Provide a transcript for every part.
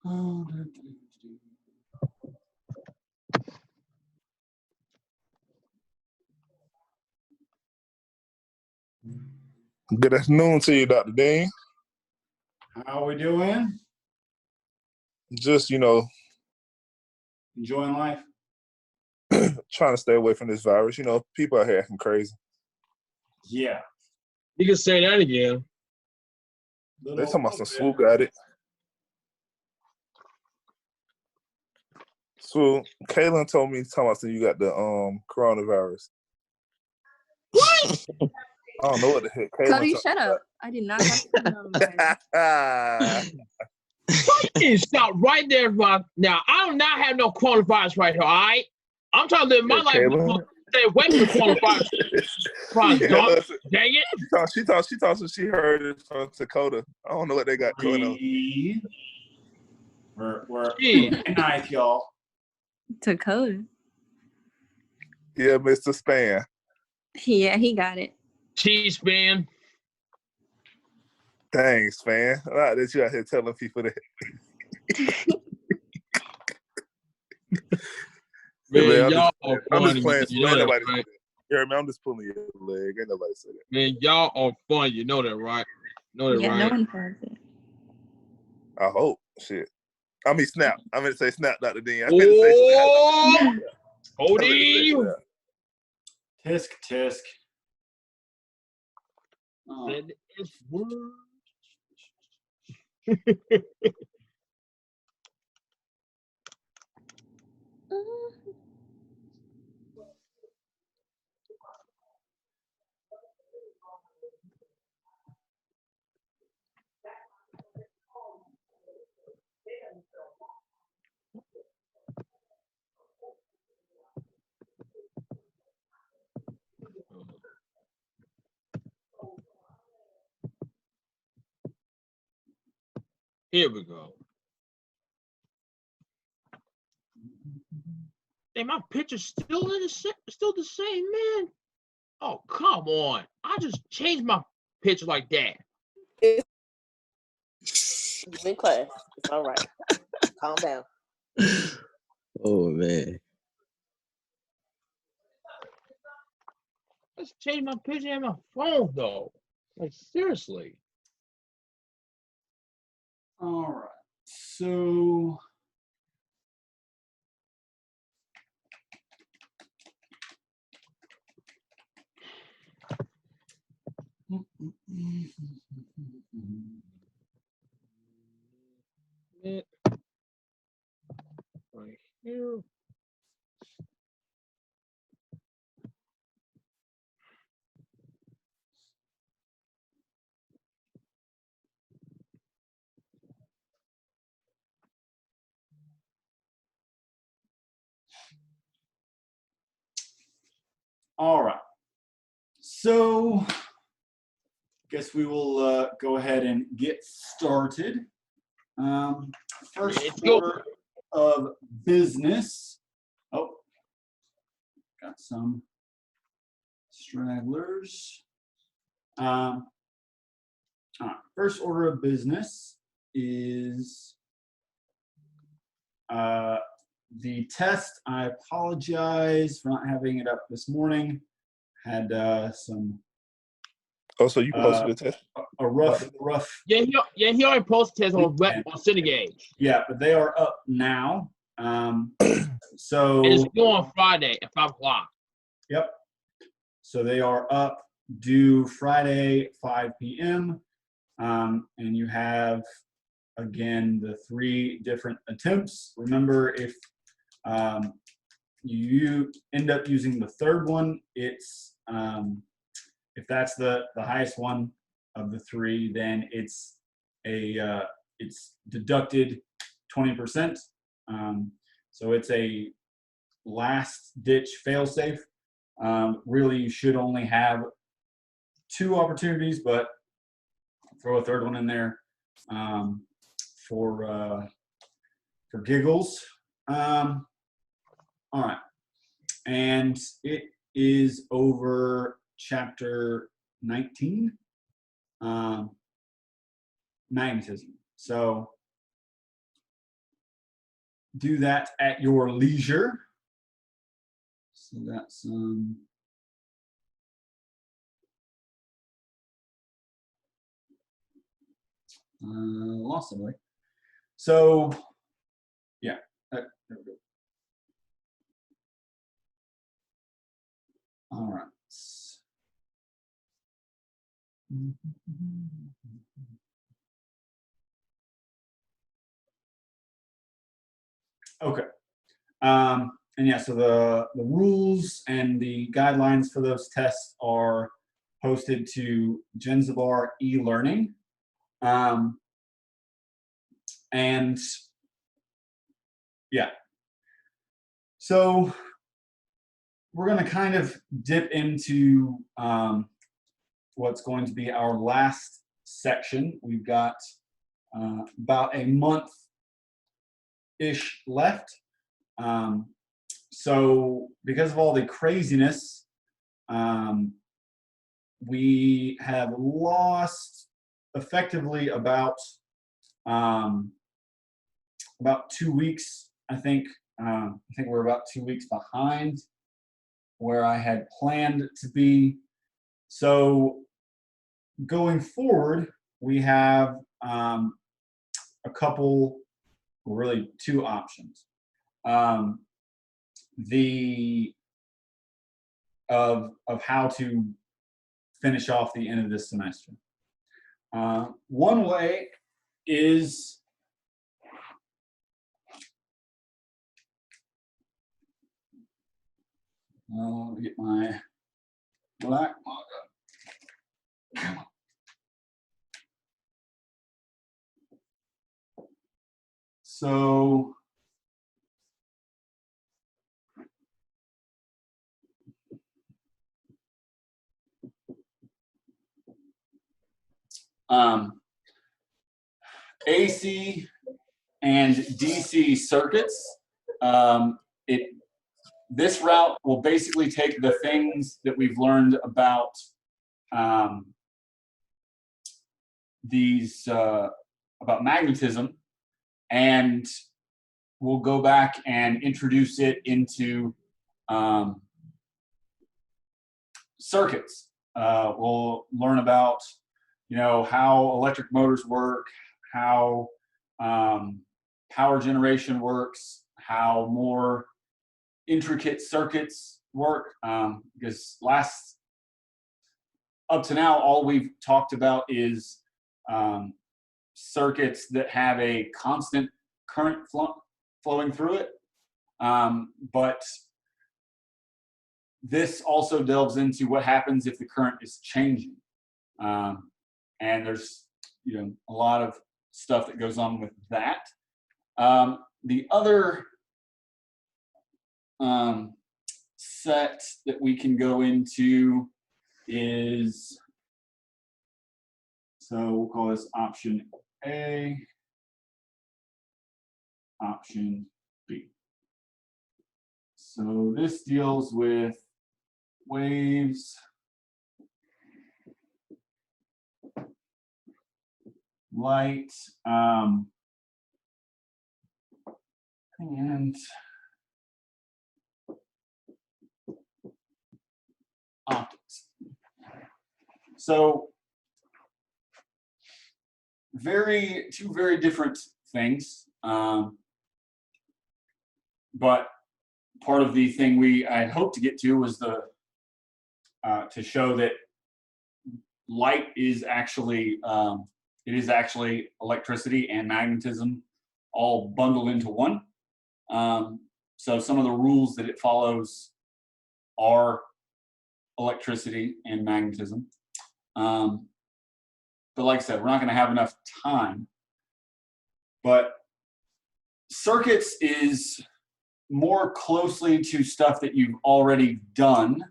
Good afternoon to you, Dr. Dean. How are we doing? Just, Enjoying life? trying to stay away from this virus. People out here acting crazy. Yeah. You can say that again. They talking about some Swoop got it. Swoop, Kaylin told me you got the coronavirus. What? I don't know what the heck. Cody, shut up. I did not have coronavirus. You stop right there, Rob. Now, I do not have no coronavirus right here, all right? I'm trying to live my life. Stay away from the coronavirus. Dang it. She thought she heard it from Dakota. I don't know what they got going on. We're nice, y'all. Dakota. Yeah, Mr. Span. Yeah, he got it. Cheese Span. Thanks, Span. All right, that you out here telling people that. Man, y'all are I'm funny. just playing. You know that, right? You heard me? I'm just pulling your leg. Ain't nobody say that. Man, y'all are funny. You know that, right? Right? No one says it. I hope. Shit. I mean, snap. I'm going to say snap, Dr. Dean. I'm going to say snap. Cody. Tisk, tisk. Oh. It's word. Here we go. Hey, my picture's still the same, man. Oh, come on. I just changed my picture like that. You've been class. It's all right. Calm down. Oh, man. Let's change my picture on my phone, though. Like, seriously. All right. So Right here. all right. So guess we will go ahead and get started. First order of business. Oh, got some stragglers. All right. First order of business is the test. I apologize for not having it up this morning. Had some. Oh, so you posted the test? A rough. Yeah, he already posted test on Cynegage. Yeah, but they are up now. So and it's due on Friday at 5 o'clock. Yep. So they are up, due Friday 5 p.m. And you have again the 3 different attempts. Remember, if you end up using the third one, it's if that's the highest one of the 3, then it's deducted 20%. So it's a last ditch fail-safe. Really, you should only have 2 opportunities, but throw a third one in there for giggles. All right, and it is over chapter 19, magnetism. So do that at your leisure. So that's lost somebody. So yeah, there we go. All right. Okay. And yeah, so the rules and the guidelines for those tests are posted to Genzabar e-learning. And yeah, so we're going to kind of dip into what's going to be our last section. We've got about a month-ish left. So because of all the craziness, we have lost effectively about 2 weeks. I think we're about 2 weeks behind where I had planned to be. So going forward, we have a couple, well, really two options. Of how to finish off the end of this semester. One way is I'll get my black marker. Come on. So AC and DC circuits. This route will basically take the things that we've learned about about magnetism, and we'll go back and introduce it into circuits. We'll learn about, how electric motors work, how power generation works, how more intricate circuits work. Because up to now, all we've talked about is circuits that have a constant current flowing through it. But this also delves into what happens if the current is changing. And there's a lot of stuff that goes on with that. The other set that we can go into is, so we'll call this option A, option B. So this deals with waves, light, and optics. So two very different things, but part of the thing I had hoped to get to was to show that light is actually electricity and magnetism all bundled into one. So some of the rules that it follows are electricity and magnetism. But like I said, we're not going to have enough time. But circuits is more closely to stuff that you've already done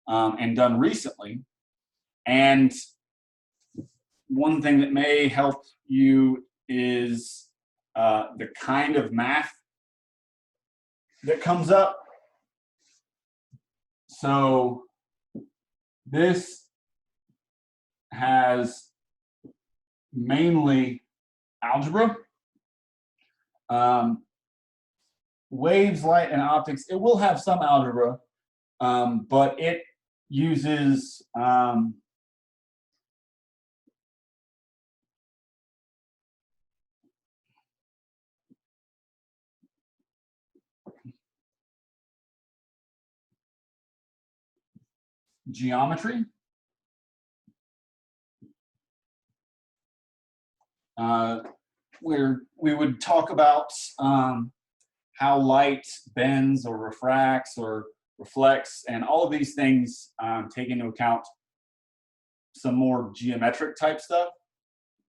and done recently. And one thing that may help you is the kind of math that comes up. So this has mainly algebra. waves, light, and optics, it will have some algebra, but it uses geometry. Where we would talk about how light bends or refracts or reflects, and all of these things take into account some more geometric type stuff.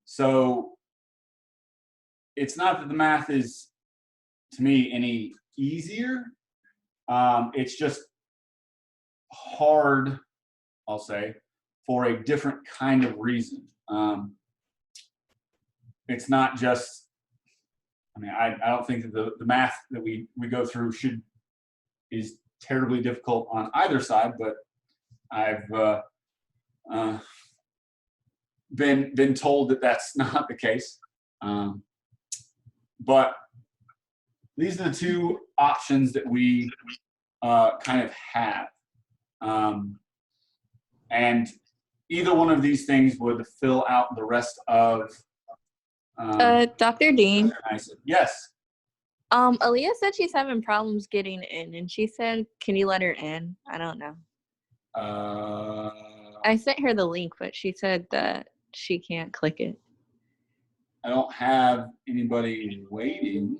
So it's not that the math is, to me, any easier. It's just hard, I'll say, for a different kind of reason. It's not just, I mean, I don't think that the math that we go through is terribly difficult on either side, but I've been told that that's not the case. But these are the two options that we kind of have. And either one of these things would fill out the rest of Dr. Dean. Yes. Aaliyah said she's having problems getting in, and she said, can you let her in? I don't know. I sent her the link, but she said that she can't click it. I don't have anybody waiting.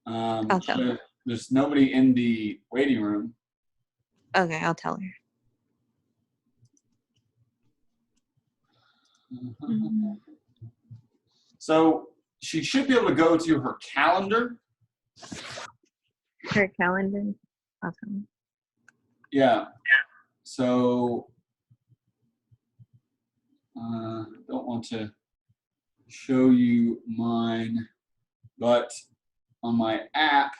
I'll tell her. There's nobody in the waiting room. Okay, I'll tell her. So she should be able to go to her calendar. Her calendar? I'll tell her. Yeah. So don't want to show you mine, but on my app,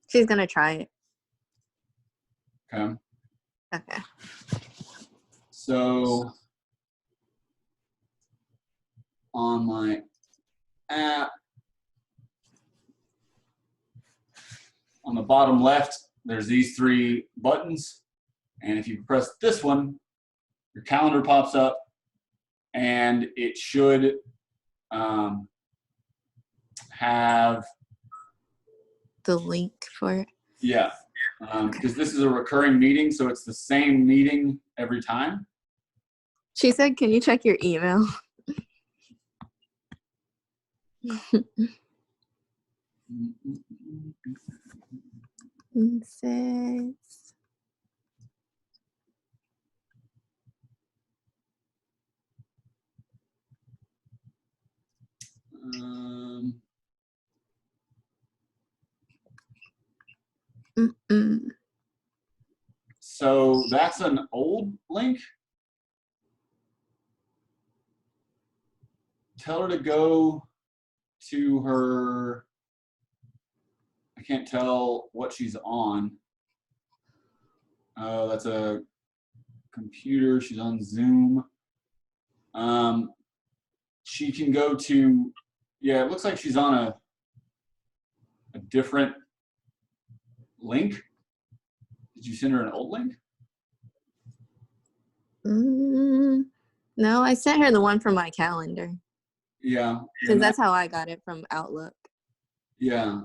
She's gonna try it. okay. Okay. So on my app, on the bottom left, there's these three buttons. And if you press this one, your calendar pops up, and it should have The link for it. Yeah, because this is a recurring meeting, so it's the same meeting every time. She said, can you check your email? It says, So that's an old link. Tell her to go to her, I can't tell what she's on. Oh, that's a computer. She's on Zoom. She can go to, yeah, it looks like she's on a different link. Did you send her an old link? no, I sent her the one from my calendar. Yeah. Because that's how I got it from Outlook. Yeah.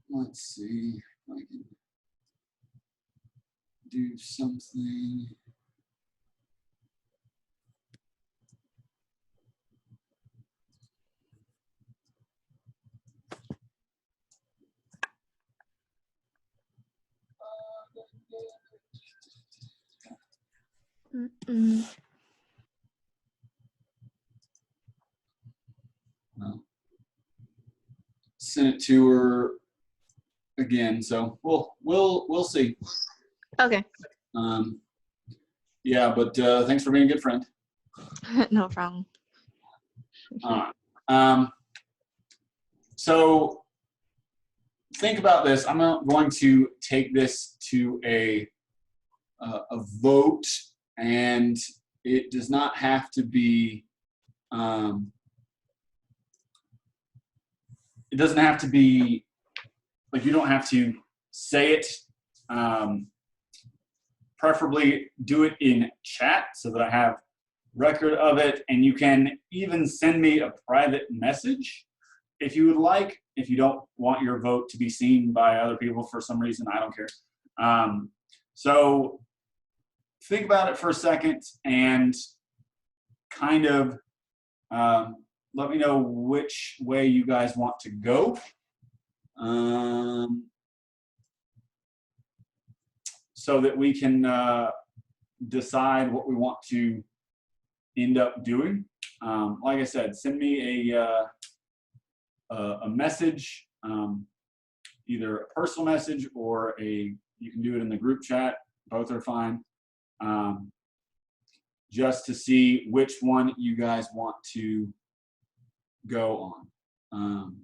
Let's see if I can do something. Send it to her again, so we'll see. Okay. Yeah, but thanks for being a good friend. No problem. All right. So think about this. I'm going to take this to a vote, and it does not have to be. It doesn't have to be like you don't have to say it. Preferably do it in chat so that I have record of it, and you can even send me a private message if you would like. If you don't want your vote to be seen by other people for some reason, I don't care. So think about it for a second and kind of let me know which way you guys want to go. So that we can decide what we want to end up doing. Like I said, send me a message, either a personal message or you can do it in the group chat. Both are fine. Just to see which one you guys want to go on.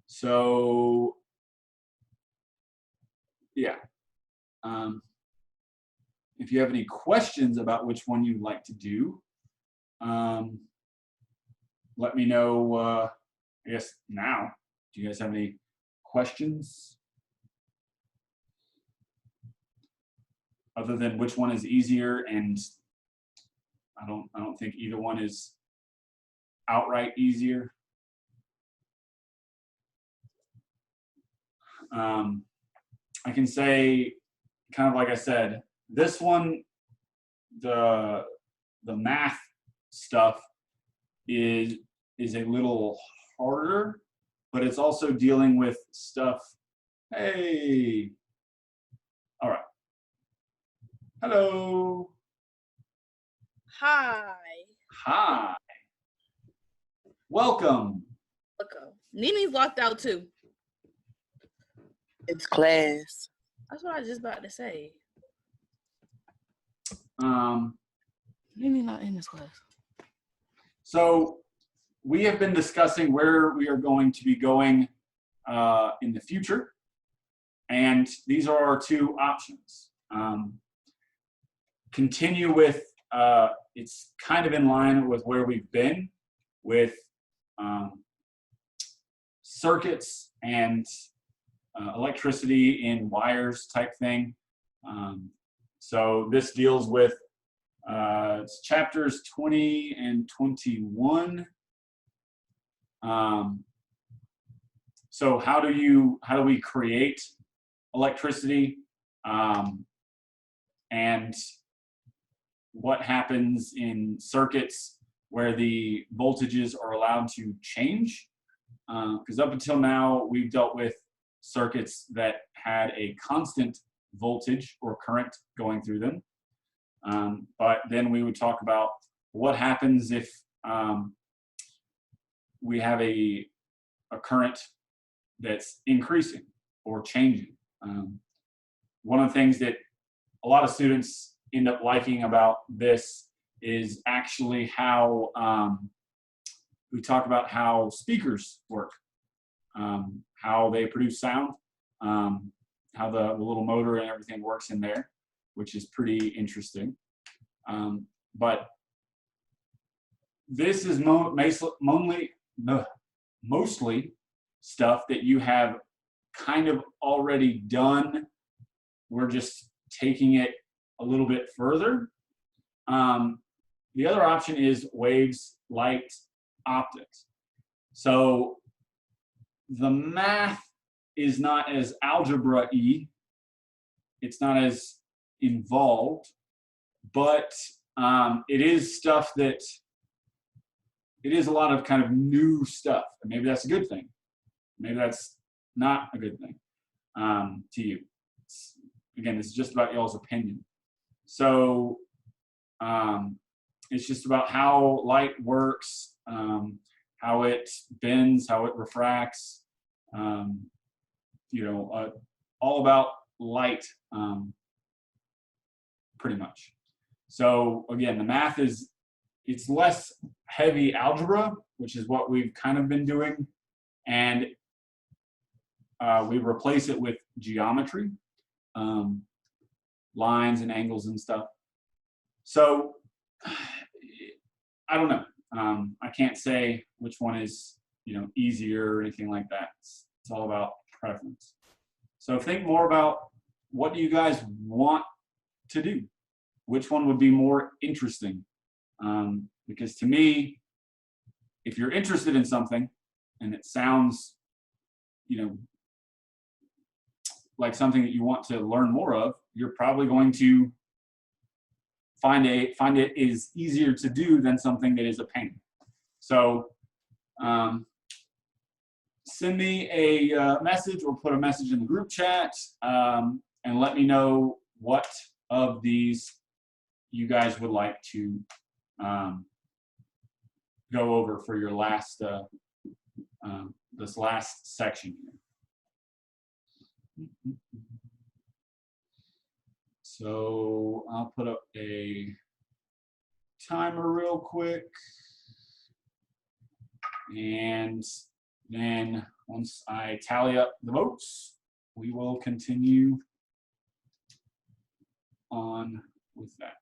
So yeah. If you have any questions about which one you'd like to do, let me know, I guess now. Do you guys have any questions? Other than which one is easier, and I don't think either one is outright easier. I can say, kind of like I said, this one, the math stuff is a little harder, but it's also dealing with stuff. Hey, all right. Hello. Hi. Hi. Welcome. Welcome. Nini's locked out too. It's class. That's what I was just about to say. Nini's not in this class. So we have been discussing where we are going to be going in the future, and these are our two options. Continue with, it's kind of in line with where we've been with circuits and electricity in wires type thing. So this deals with it's chapters 20 and 21. So how do we create electricity, and what happens in circuits where the voltages are allowed to change? Because up until now, we've dealt with circuits that had a constant voltage or current going through them. But then we would talk about what happens if we have a current that's increasing or changing. One of the things that a lot of students end up liking about this is actually how we talk about how speakers work, how they produce sound, how the little motor and everything works in there, which is pretty interesting. But this is mostly stuff that you have kind of already done. We're just taking it a little bit further. The other option is waves, light, optics. So the math is not as algebra-y. It's not as involved, but it is stuff that, it is a lot of kind of new stuff. And maybe that's a good thing. Maybe that's not a good thing to you. Again, this is just about y'all's opinion. So it's just about how light works, how it bends, how it refracts, all about light, pretty much. So again, the math it's less heavy algebra, which is what we've kind of been doing and we replace it with geometry, lines and angles and stuff. So I don't know. I can't say which one is, easier or anything like that. It's all about preference. So think more about, what do you guys want to do? Which one would be more interesting? Because to me, if you're interested in something and it sounds, like something that you want to learn more of, you're probably going to find it is easier to do than something that is a pain. So send me a message or put a message in the group chat and let me know what of these you guys would like to go over for your last this last section here. So I'll put up a timer real quick, and then once I tally up the votes, we will continue on with that.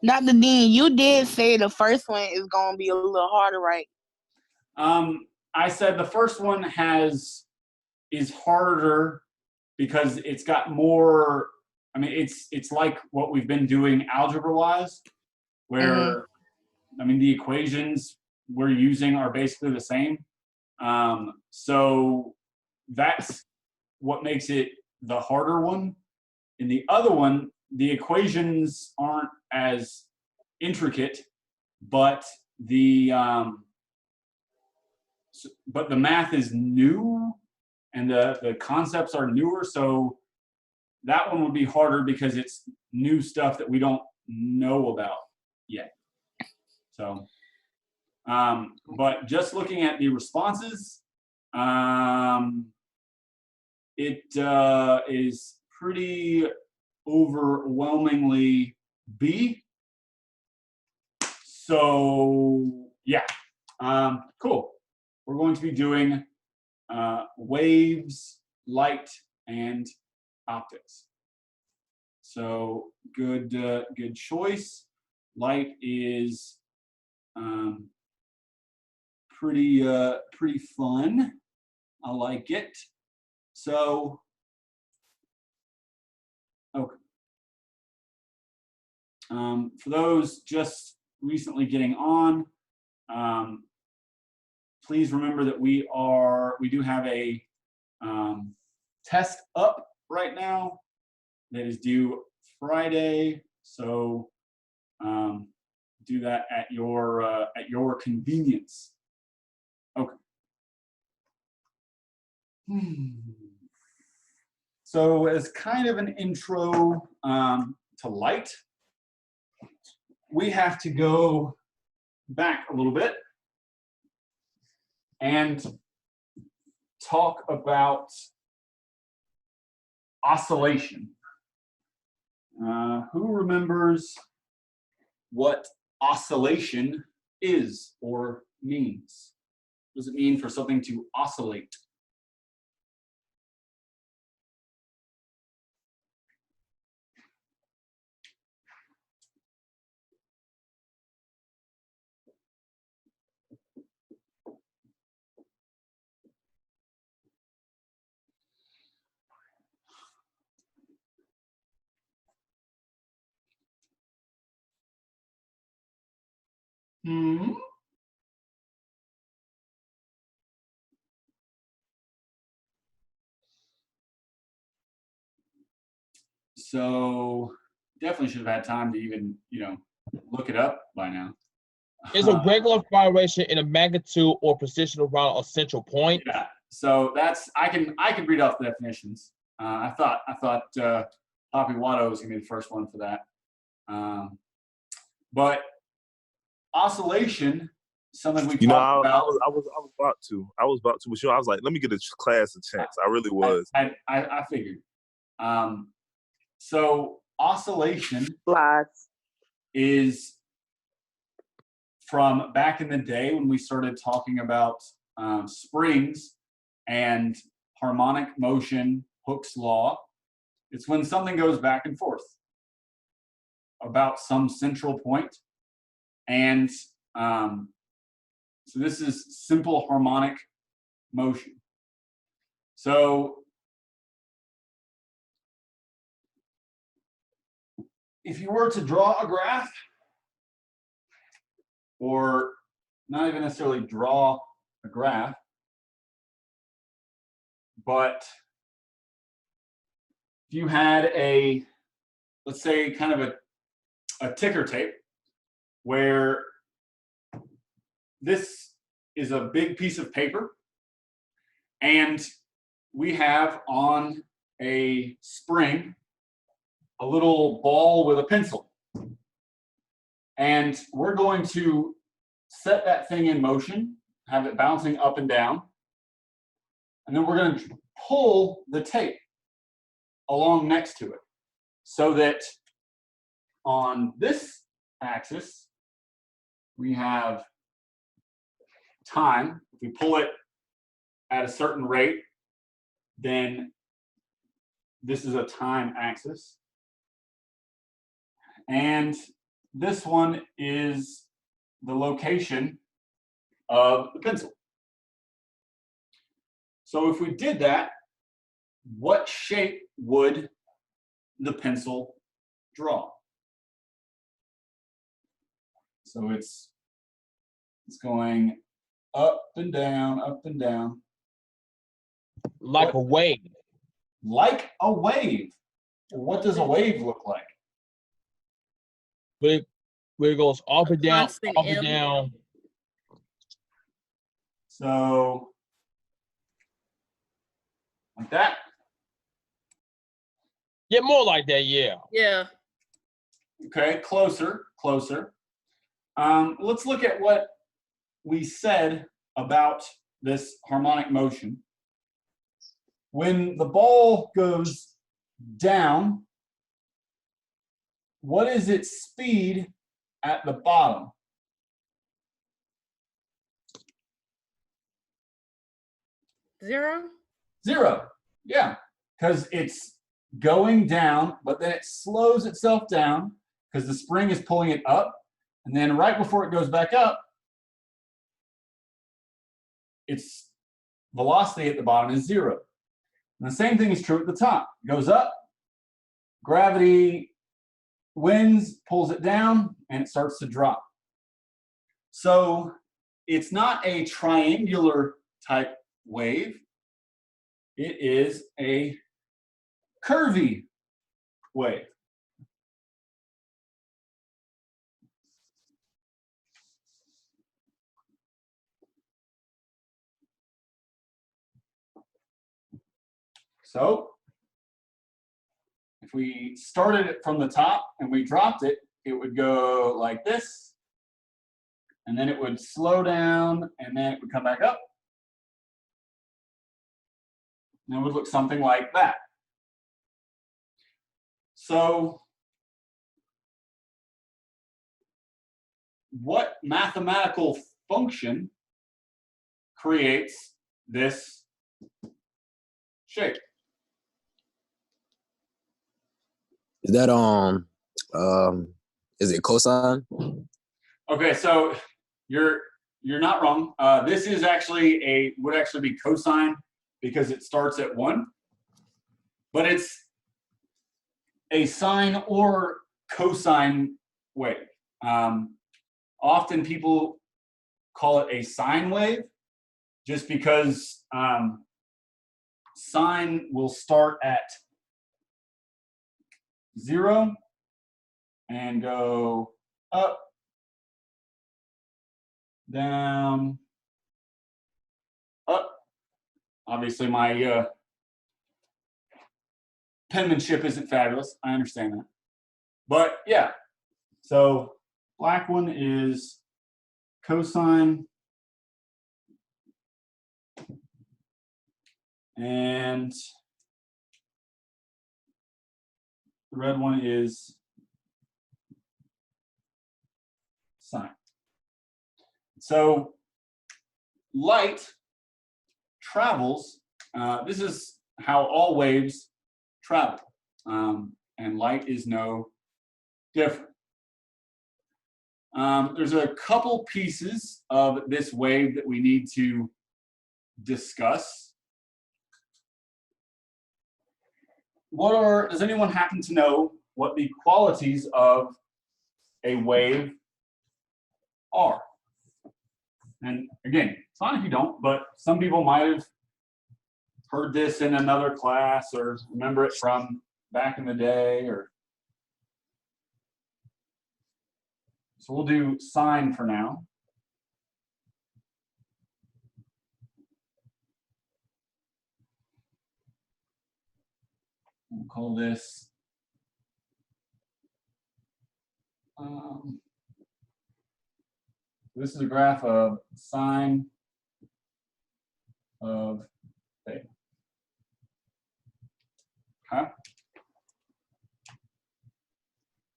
Dr. Dean, you did say the first one is going to be a little harder, right? I said the first one is harder because it's got more. I mean, it's like what we've been doing algebra-wise, where I mean the equations we're using are basically the same. So that's what makes it the harder one. In the other one, the equations aren't as intricate, but the math is new and the concepts are newer. So that one would be harder because it's new stuff that we don't know about yet. So, but just looking at the responses, it is pretty overwhelmingly B. So yeah, cool. We're going to be doing waves, light, and optics. So good choice. Light is pretty fun. I like it. So okay. For those just recently getting on, please remember that we do have a test up right now that is due Friday. So do that at your convenience. Okay. So as kind of an intro to light, we have to go back a little bit and talk about oscillation. Who remembers what oscillation is or means? What does it mean for something to oscillate? Hmm. So definitely should have had time to even, look it up by now. It's a regular gyration in a magnitude or position around a central point. Yeah. So that's I can read off the definitions. I thought Poppy Watto was gonna be the first one for that. But oscillation, something we talked about. I was about to, but I was like, let me get a class a chance. I really was. I figured. So oscillation Slides. is from back in the day when we started talking about springs and harmonic motion, Hooke's law. It's when something goes back and forth about some central point. And so this is simple harmonic motion. So if you were to draw a graph, or not even necessarily draw a graph, but if you had a, let's say, kind of a ticker tape where this is a big piece of paper and we have on a spring a little ball with a pencil. And we're going to set that thing in motion, have it bouncing up and down, and then we're going to pull the tape along next to it so that on this axis we have time. If we pull it at a certain rate, then this is a time axis. And this one is the location of the pencil. So if we did that, what shape would the pencil draw? So it's going up and down, up and down. Like a wave. Like a wave. What does a wave look like? Where it goes up and down, Constant up and M. down. So, like that? Yeah, more like that, yeah. Yeah. Okay, closer. Let's look at what we said about this harmonic motion. When the ball goes down, what is its speed at the bottom? Zero. Zero. Yeah, because it's going down, but then it slows itself down because the spring is pulling it up. And then right before it goes back up, its velocity at the bottom is zero. And the same thing is true at the top. It goes up, gravity wins, pulls it down, and it starts to drop. So it's not a triangular type wave. It is a curvy wave. So if we started it from the top and we dropped it, it would go like this, and then it would slow down, and then it would come back up. And it would look something like that. So what mathematical function creates this shape? Is that is it cosine? Okay, so you're not wrong. This is actually would actually be cosine because it starts at 1, but it's a sine or cosine wave. Often people call it a sine wave just because sine will start at 0 and go up, down, up. Obviously, my penmanship isn't fabulous. I understand that. But yeah, so black one is cosine, and the red one is sine. So light travels. This is how all waves travel, and light is no different. There's a couple pieces of this wave that we need to discuss. Does anyone happen to know what the qualities of a wave are? And again, it's fine if you don't, but some people might have heard this in another class or remember it from back in the day. So we'll do sine for now. We'll call this this is a graph of sine of theta. Okay.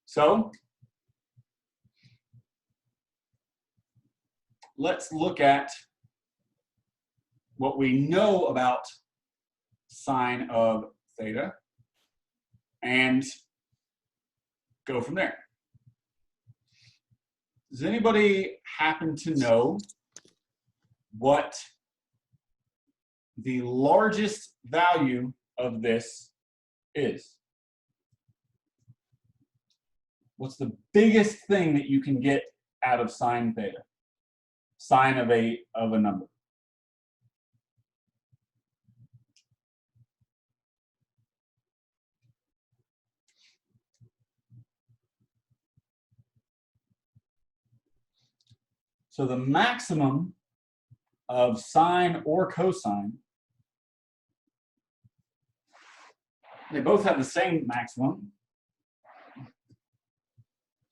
So let's look at what we know about sine of theta and go from there. Does anybody happen to know what the largest value of this is? What's the biggest thing that you can get out of sine theta? Sine of a number. So the maximum of sine or cosine, they both have the same maximum.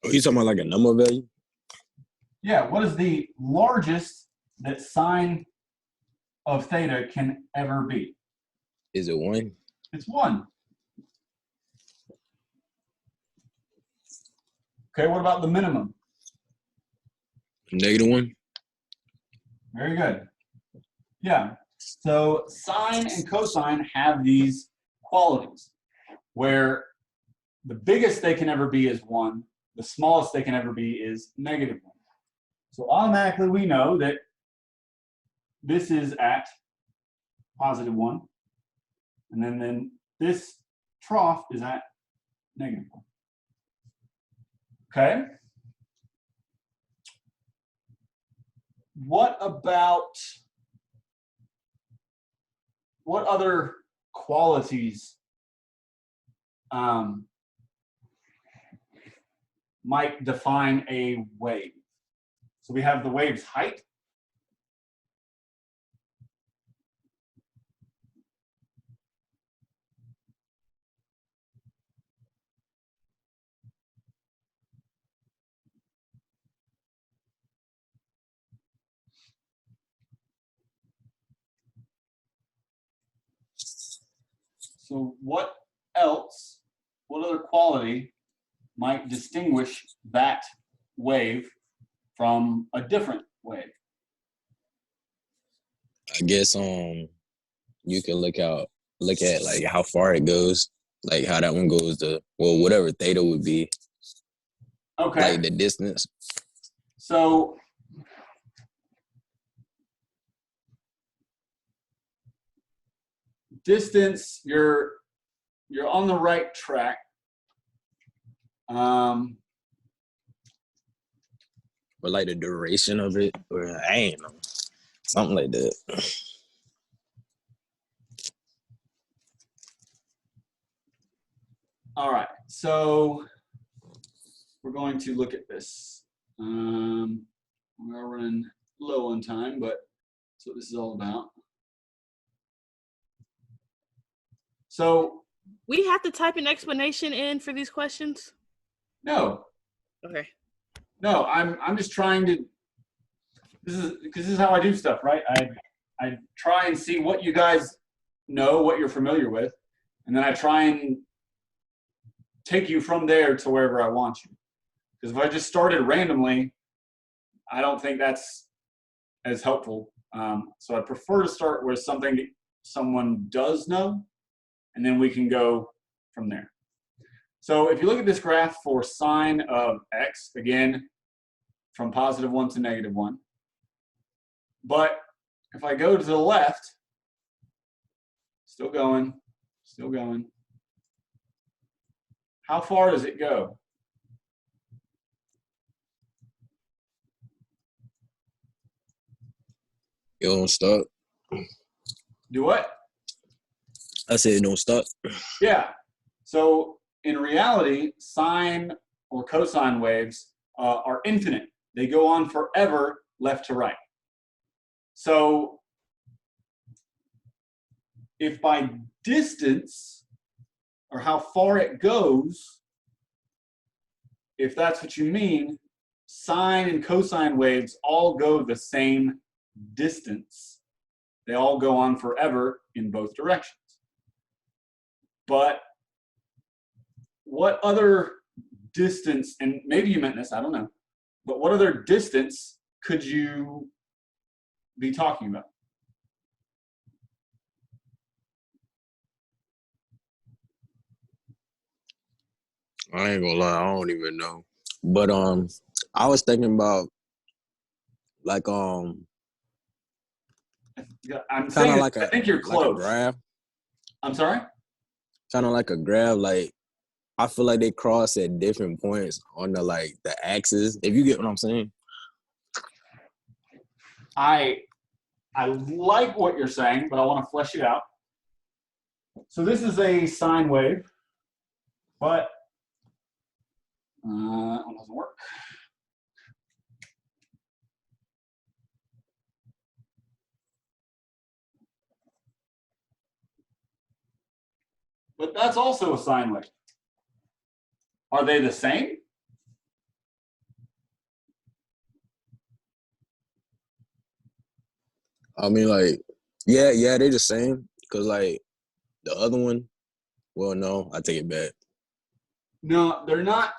Are you talking about like a number value? Yeah, what is the largest that sine of theta can ever be? Is it 1? It's 1. Okay, what about the minimum? -1. Very good. Yeah, so sine and cosine have these qualities where the biggest they can ever be is 1, the smallest they can ever be is -1. So automatically we know that this is at +1, and then this trough is at -1. Okay? What other qualities might define a wave? So we have the wave's height. So what else, what other quality might distinguish that wave from a different wave? I guess you can look at like how far it goes, like how that one goes to, well, whatever theta would be, Okay. like the distance. So distance, you're on the right track. But like the duration of it, or I ain't know, something like that. All right, so we're going to look at this. We are running low on time, but that's what this is all about. So We have to type an explanation in for these questions? no, Okay. no, I'm just trying to. This is how I do stuff, right? I try and see what you guys know, what you're familiar with, and then I try and take you from there to wherever I want you. Because if I just started randomly, I don't think that's as helpful. So I prefer to start with something that someone does know, and then we can go from there. So if you look at this graph for sine of x, again, from +1 to -1. But if I go to the left, still going. How far does it go? It don't stop. Do what? I said it don't stop. Yeah. So in reality, sine or cosine waves are infinite. They go on forever, left to right. So if by distance, or how far it goes, if that's what you mean, sine and cosine waves all go the same distance. They all go on forever in both directions. But what other distance, and maybe you meant this, I don't know, but what other distance could you be talking about? I ain't gonna lie, I don't even know. But I was thinking about like Yeah, I'm kind saying of like I think you're like a close. graph, I'm sorry? kind of like a graph. Like I feel like they cross at different points on the axis. If you get what I'm saying. I like what you're saying, but I want to flesh it out. So this is a sine wave, but that one doesn't work. But that's also a sine wave. Are they the same? I mean, like, yeah, they're the same. Cause like the other one, well, no, I take it back. No, they're not.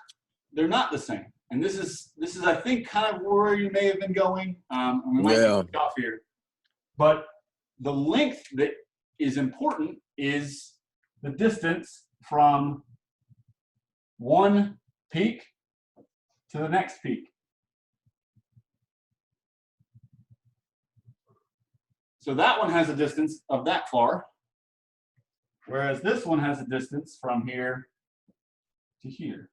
They're not the same. And this is I think kind of where you may have been going. And we might get off here. But the length that is important is the distance from one peak to the next peak. So that one has a distance of that far, whereas this one has a distance from here to here.